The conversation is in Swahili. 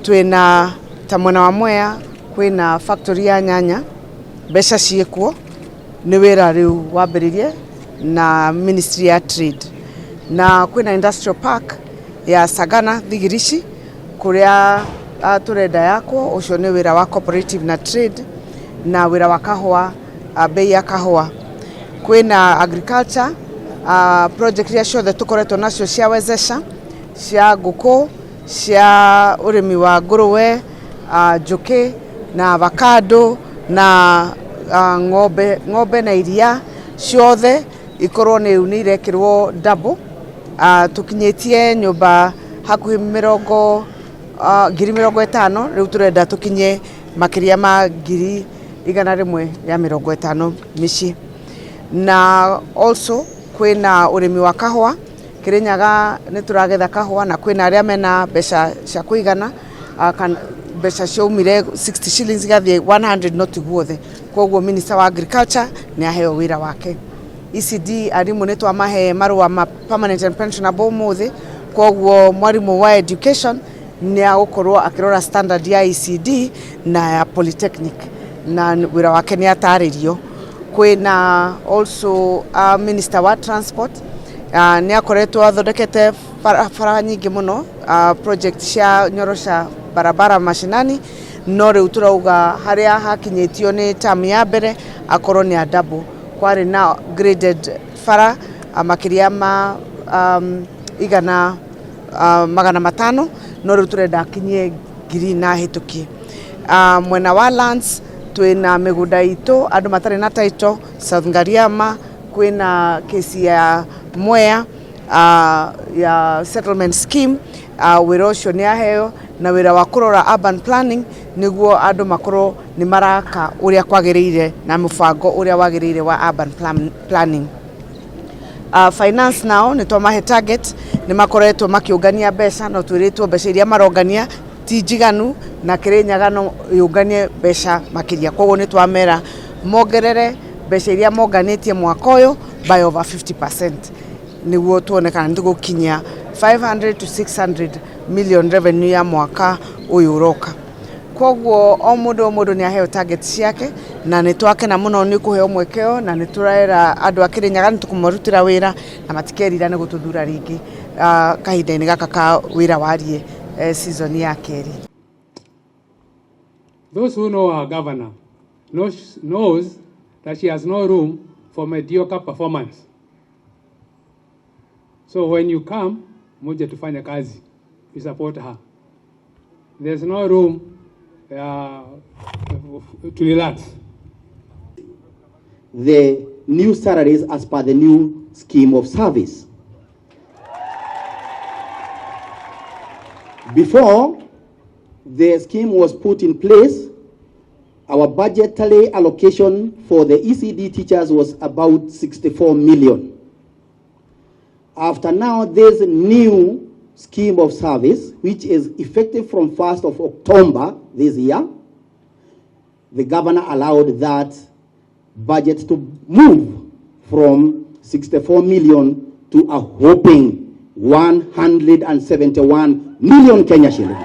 twina ta mwena wa Mwea kwina factory ya nyanya besha ciekuo ni wira riu wambiririe na Ministry ya Trade, na kwina industrial park ya Sagana Thigirici kuria turenda yakwo ucio ni wira wa cooperative na trade na wira wa kahua bei ya kahua. Kwina agriculture project ya ciothe tukoretwo nacio cia wezesha cia nguku cia urimi wa nguruwe njuki na avocado na ng'ombe na iria ciothe ikorwo ni irekirwo double. Tukinyitie nyumba hakuhi 50,000 riu turenda tukinye makiria ma 150,000 mici. Na also kwina urimi wa kahua Kirinyaga ni turagetha kahua na kwina aria mena besha cia kuigana besha ciaumire 60 shillings gathie 100 not guothe. Koguo Minister wa Agriculture ni aheo wira wake. ECD arimu ni twamahe marua ma permanent and pensionable muthi. Koguo mwarimu wa education ni agukorwo akirora standard ya ECD na ya polytechnic na wira wake ni ataririo. Kwina also Minister wa Transport ni akoretwo athondekete bara nyingi muno project cia nyorosha barabara mashinani, no riu turauga haria hakinyitio ni term ya mbere akorwo ni a double. Kwari na graded bara makiria ma 500 no riu turenda akinyie 1,000 na hituki. Mwena wa lands twina migunda itu andu matari na title South Ngariama, kwina kesi ya Mwea ya settlement scheme wira ucio ni aheo na wira wa kurora urban planning niguo andu makorwo ni maraka uria kwagiriire na mubango uria wagiriire wa urban planning. Finance nao ni twamahe target ni makoretwo makiungania mbeca no twiritwo mbeca iria marongania ti njiganu na Kirinyaga no yunganie mbeca makiria. Koguo ni twamera mongerere mbeca iria monganitie mwaka uyu by over 50% niguo tuone kana nitugukinyia 500 to 600 million revenue ya mwaka uyu uroka. Koguo o mundu ni aheo target ciake na ni twakena muno ni kuheo mwekeo na ni turaera andu a Kirinyaga ni tukumurutira wira na matikerira ni gututhura ringi kahinda-ini gaka ka wira warie season ya keri. Those who know our governor knows that she has no room for mediocre performance. So when you come, muje tufanye kazi, we support her. There's no room to relax. The new salaries as per the new scheme of service. Before the scheme was put in place, our budgetary allocation for the ECD teachers was about 64 million. After now, there's a new scheme of service, which is effective from 1st of October this year. The governor allowed that budget to move from 64 million to a whopping 171 million Kenya shillings.